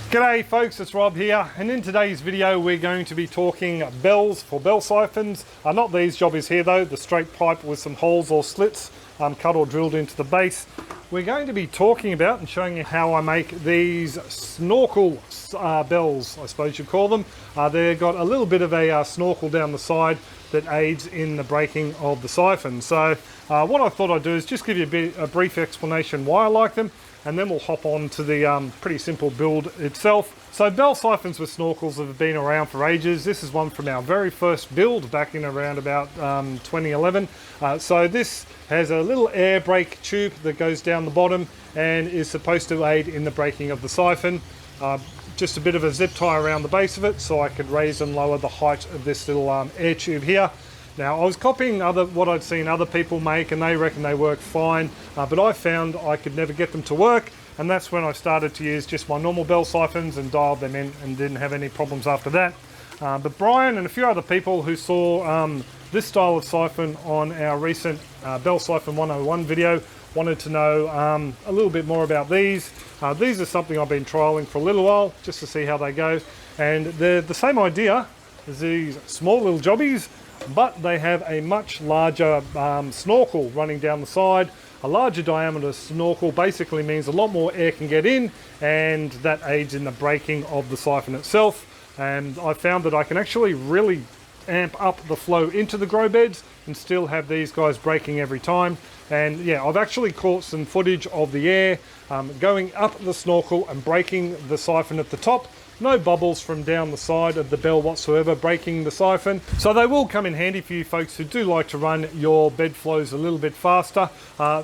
G'day folks, it's Rob here, and in today's video we're going to be talking bells for bell siphons. Not these jobbies here though, the straight pipe with some holes or slits cut or drilled into the base. We're going to be talking about and showing you how I make these snorkel bells, I suppose you'd call them. They've got a little bit of a snorkel down the side that aids in the breaking of the siphon. So what I thought I'd do is just give you a brief explanation why I like them, and then we'll hop on to the pretty simple build itself. So bell siphons with snorkels have been around for ages. This is one from our very first build back in around about 2011. So this has a little air brake tube that goes down the bottom and is supposed to aid in the breaking of the siphon. Just a bit of a zip tie around the base of it so I could raise and lower the height of this little air tube here. Now I was copying what I'd seen other people make, and they reckon they work fine, but I found I could never get them to work, and that's when I started to use just my normal bell siphons and dialed them in and didn't have any problems after that. But Brian and a few other people who saw this style of siphon on our recent Bell Siphon 101 video wanted to know a little bit more about these. These are something I've been trialing for a little while just to see how they go, and they're the same idea as these small little jobbies, but they have a much larger snorkel running down the side. A larger diameter snorkel basically means a lot more air can get in, and that aids in the breaking of the siphon itself. And I found that I can actually really amp up the flow into the grow beds and still have these guys breaking every time. And yeah, I've actually caught some footage of the air going up the snorkel and breaking the siphon at the top. No bubbles from down the side of the bell whatsoever breaking the siphon. So they will come in handy for you folks who do like to run your bed flows a little bit faster.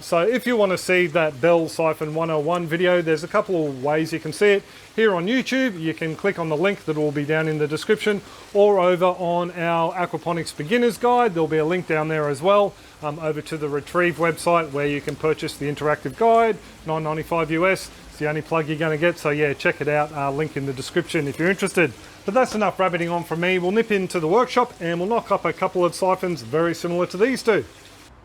So if you want to see that Bell Siphon 101 video, there's a couple of ways you can see it. Here on YouTube, you can click on the link that will be down in the description, or over on our Aquaponics Beginner's Guide. There'll be a link down there as well, over to the Retrieve website where you can purchase the interactive guide, $9.95 US. It's the only plug you're going to get, so yeah, check it out, link in the description if you're interested. But that's enough rabbiting on from me. We'll nip into the workshop and we'll knock up a couple of siphons very similar to these two.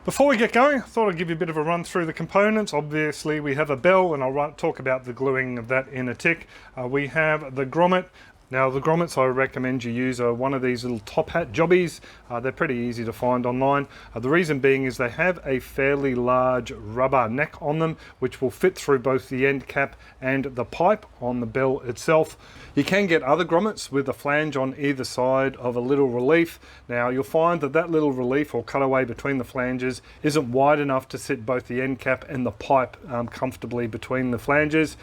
Before we get going, I thought I'd give you a bit of a run through the components. Obviously we have a bell, and I'll talk about the gluing of that in a tick. We have the grommet. Now the grommets I recommend you use are one of these little top hat jobbies. They're pretty easy to find online. The reason being is they have a fairly large rubber neck on them, which will fit through both the end cap and the pipe on the bell itself. You can get other grommets with a flange on either side of a little relief. Now you'll find that that little relief or cutaway between the flanges isn't wide enough to sit both the end cap and the pipe comfortably between the flanges.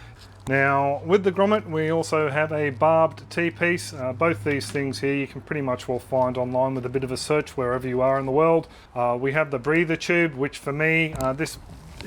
Now with the grommet we also have a barbed T-piece. Both these things here you can pretty much well find online with a bit of a search wherever you are in the world. We have the breather tube, which for me this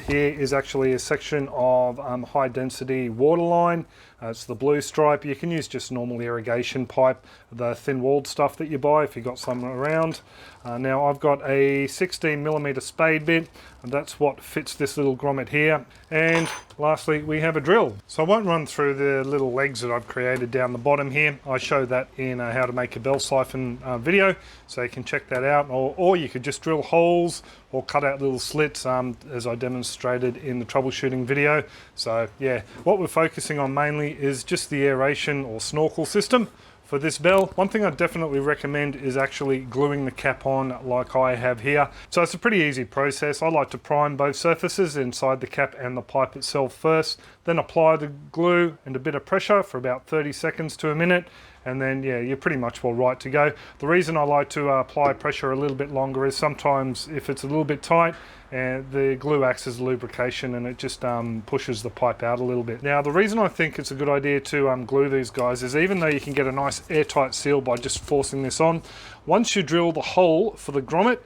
here is actually a section of high density water line. It's the blue stripe. You can use just normal irrigation pipe, the thin walled stuff that you buy if you've got some around. Now I've got a 16mm spade bit, and that's what fits this little grommet here. And lastly we have a drill. So I won't run through the little legs that I've created down the bottom here. I show that in how to make a bell siphon video, so you can check that out, or you could just drill holes or cut out little slits as I demonstrated in the troubleshooting video. So yeah, what we're focusing on mainly is just the aeration or snorkel system for this bell. One thing I definitely recommend is actually gluing the cap on like I have here. So it's a pretty easy process. I like to prime both surfaces inside the cap and the pipe itself first, then apply the glue and a bit of pressure for about 30 seconds to a minute, and then yeah, you're pretty much well right to go. The reason I like to apply pressure a little bit longer is sometimes if it's a little bit tight, and the glue acts as lubrication and it just pushes the pipe out a little bit. Now the reason I think it's a good idea to glue these guys is, even though you can get a nice airtight seal by just forcing this on, once you drill the hole for the grommet,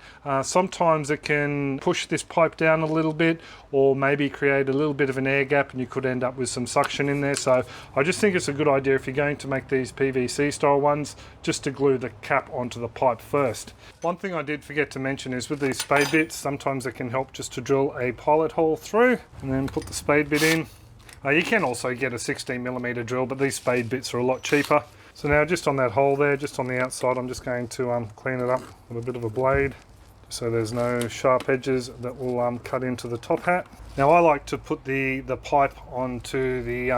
sometimes it can push this pipe down a little bit, or maybe create a little bit of an air gap, and you could end up with some suction in there. So I just think it's a good idea, if you're going to make these PVC style ones, just to glue the cap onto the pipe first. One thing I did forget to mention is with these spade bits, sometimes it can help just to drill a pilot hole through and then put the spade bit in. You can also get a 16mm drill, but these spade bits are a lot cheaper. So now just on that hole there, just on the outside, I'm just going to clean it up with a bit of a blade, so there's no sharp edges that will cut into the top hat. Now I like to put the pipe onto the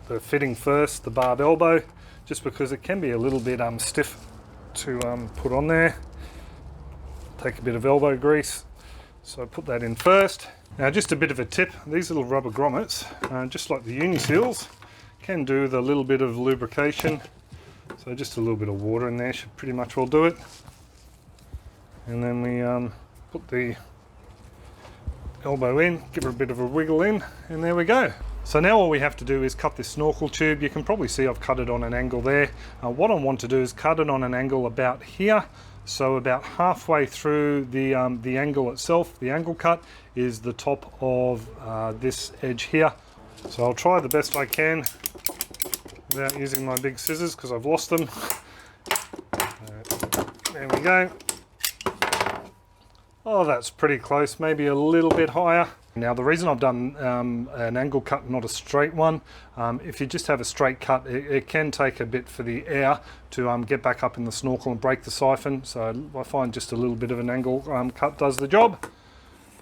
the fitting first, the barb elbow, just because it can be a little bit stiff to put on there. Take a bit of elbow grease, so put that in first. Now just a bit of a tip, these little rubber grommets, just like the Uniselas, can do the little bit of lubrication. So just a little bit of water in there should pretty much will do it. And then we put the elbow in, give her a bit of a wiggle in, and there we go. So now all we have to do is cut this snorkel tube. You can probably see I've cut it on an angle there. What I want to do is cut it on an angle about here. So about halfway through the angle itself, the angle cut is the top of this edge here. So I'll try the best I can without using my big scissors because I've lost them. There we go. Oh, that's pretty close, maybe a little bit higher. Now the reason I've done an angle cut, not a straight one, if you just have a straight cut, it can take a bit for the air to get back up in the snorkel and break the siphon. So I find just a little bit of an angle cut does the job.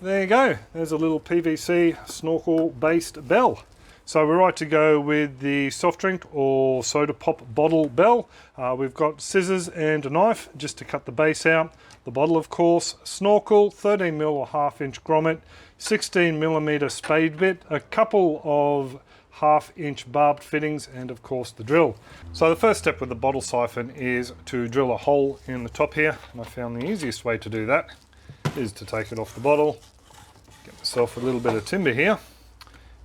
There you go, there's a little PVC snorkel based bell. So we're right to go with the soft drink or soda pop bottle bell. We've got scissors and a knife just to cut the base out. The bottle, of course, snorkel, 13mm or 1/2 inch grommet, 16mm spade bit, a couple of 1/2 inch barbed fittings, and of course the drill. So the first step with the bottle siphon is to drill a hole in the top here. And I found the easiest way to do that is to take it off the bottle, get myself a little bit of timber here,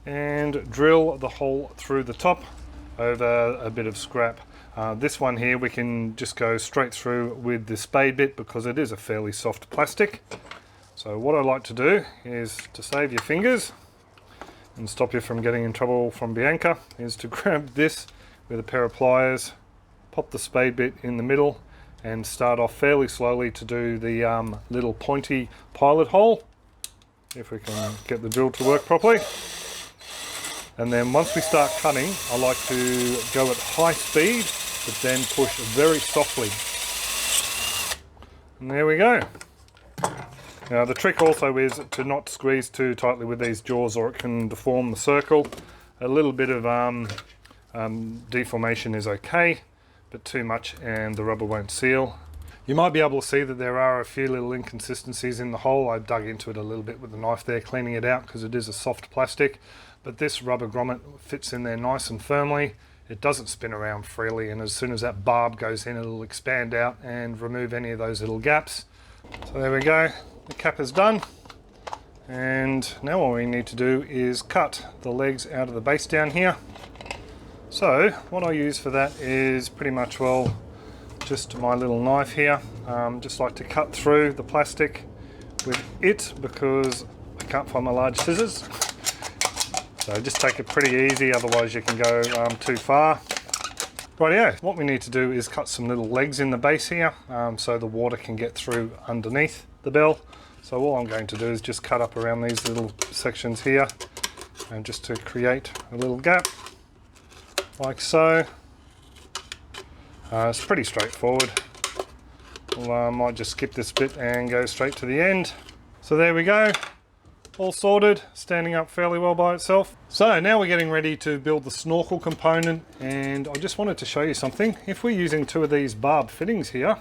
and drill the hole through the top over a bit of scrap. This one here we can just go straight through with the spade bit because it is a fairly soft plastic. So what I like to do is, to save your fingers and stop you from getting in trouble from Bianca, is to grab this with a pair of pliers, pop the spade bit in the middle and start off fairly slowly to do the little pointy pilot hole, if we can get the drill to work properly. And then once we start cutting, I like to go at high speed, but then push very softly. And there we go. Now the trick also is to not squeeze too tightly with these jaws or it can deform the circle. A little bit of deformation is okay, but too much and the rubber won't seal. You might be able to see that there are a few little inconsistencies in the hole. I dug into it a little bit with the knife there, cleaning it out because it is a soft plastic. But this rubber grommet fits in there nice and firmly. It doesn't spin around freely, and as soon as that barb goes in, it'll expand out and remove any of those little gaps. So there we go, the cap is done. And now all we need to do is cut the legs out of the base down here. So what I use for that is pretty much, well, just my little knife here. Just like to cut through the plastic with it because I can't find my large scissors. So just take it pretty easy, otherwise you can go too far. Rightio, what we need to do is cut some little legs in the base here so the water can get through underneath the bell. So all I'm going to do is just cut up around these little sections here, and just to create a little gap, like so. It's pretty straightforward. I might just skip this bit and go straight to the end. So there we go. All sorted, standing up fairly well by itself. So now we're getting ready to build the snorkel component, and I just wanted to show you something. If we're using two of these barb fittings here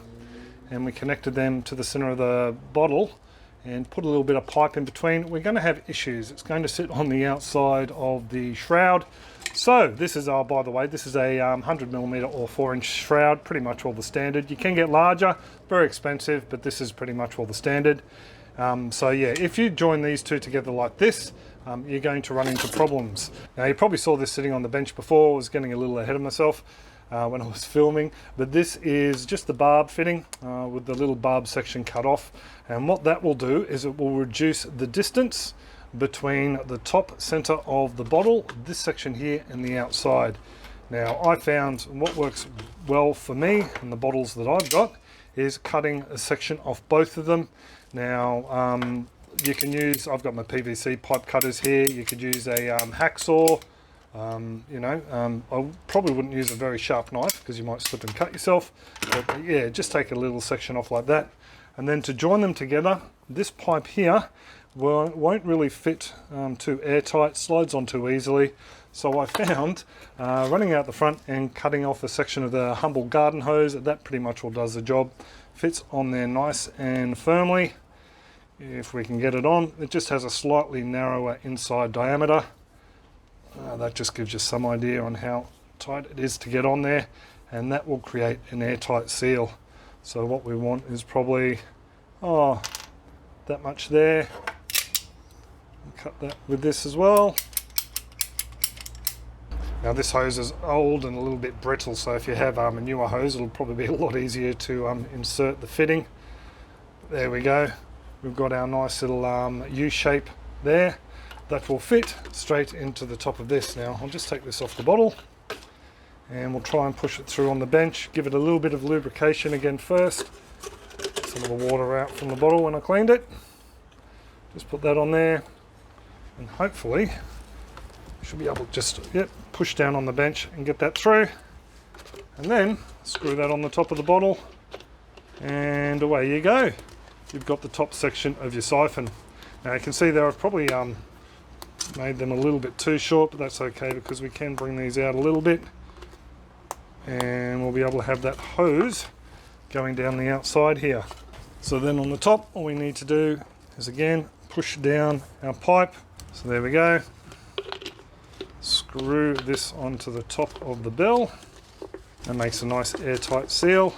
and we connected them to the center of the bottle and put a little bit of pipe in between, we're going to have issues. It's going to sit on the outside of the shroud. So this is, by the way, this is a 100mm or 4-inch shroud, pretty much all the standard. You can get larger, very expensive, but this is pretty much all the standard. So yeah, if you join these two together like this, you're going to run into problems. Now you probably saw this sitting on the bench before. I was getting a little ahead of myself when I was filming, but this is just the barb fitting with the little barb section cut off. And what that will do is it will reduce the distance between the top center of the bottle, this section here, and the outside. Now I found what works well for me and the bottles that I've got is cutting a section off both of them. Now you can use, I've got my PVC pipe cutters here, you could use a hacksaw, I probably wouldn't use a very sharp knife because you might slip and cut yourself, but yeah, just take a little section off like that. And then to join them together, this pipe here won't really fit too airtight, slides on too easily. So I found running out the front and cutting off a section of the humble garden hose, that pretty much all does the job. Fits on there nice and firmly. If we can get it on, it just has a slightly narrower inside diameter. That just gives you some idea on how tight it is to get on there, and that will create an airtight seal. So what we want is probably that much there. Cut that with this as well. Now this hose is old and a little bit brittle, so if you have a newer hose, it'll probably be a lot easier to insert the fitting. There we go. We've got our nice little U shape there that will fit straight into the top of this. Now I'll just take this off the bottle and we'll try and push it through on the bench. Give it a little bit of lubrication again first. Some of the water out from the bottle when I cleaned it. Just put that on there and hopefully should be able to just push down on the bench and get that through, and then screw that on the top of the bottle and away you go. You've got the top section of your siphon. Now you can see there I've probably made them a little bit too short, but that's okay because we can bring these out a little bit and we'll be able to have that hose going down the outside here. So then on the top all we need to do is again push down our pipe. So there we go. Screw this onto the top of the bell. That makes a nice airtight seal.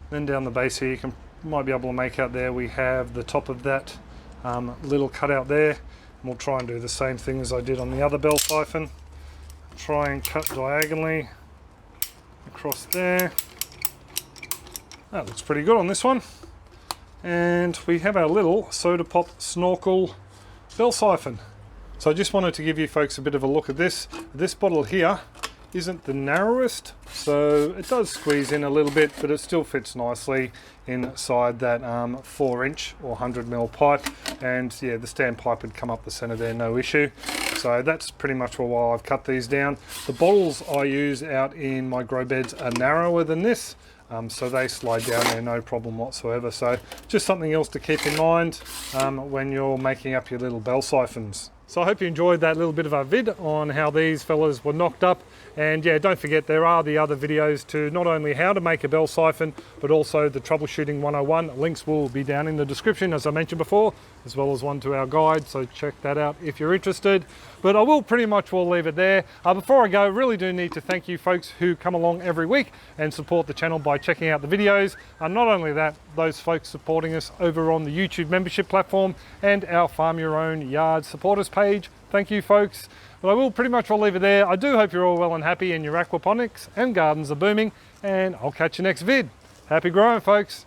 Then down the base here you might be able to make out there we have the top of that little cutout there. And we'll try and do the same thing as I did on the other bell siphon. Try and cut diagonally across there. That looks pretty good on this one. And we have our little soda pop snorkel bell siphon. So I just wanted to give you folks a bit of a look at this. This bottle here isn't the narrowest, so it does squeeze in a little bit, but it still fits nicely inside that 4-inch or 100mm pipe. And yeah, the standpipe would come up the center there, no issue. So that's pretty much why I've cut these down. The bottles I use out in my grow beds are narrower than this. So they slide down there no problem whatsoever. So just something else to keep in mind when you're making up your little bell siphons. So I hope you enjoyed that little bit of a vid on how these fellas were knocked up. And yeah, don't forget there are the other videos to not only how to make a bell siphon, but also the Troubleshooting 101. Links will be down in the description, as I mentioned before, as well as one to our guide. So check that out if you're interested. But I will pretty much will leave it there. Before I go, really do need to thank you folks who come along every week and support the channel by checking out the videos. Not only that, those folks supporting us over on the YouTube membership platform and our Farm Your Own Yard supporters page. Thank you folks. But I will pretty much all leave it there. I do hope you're all well and happy and your aquaponics and gardens are booming, and I'll catch you next vid. Happy growing folks.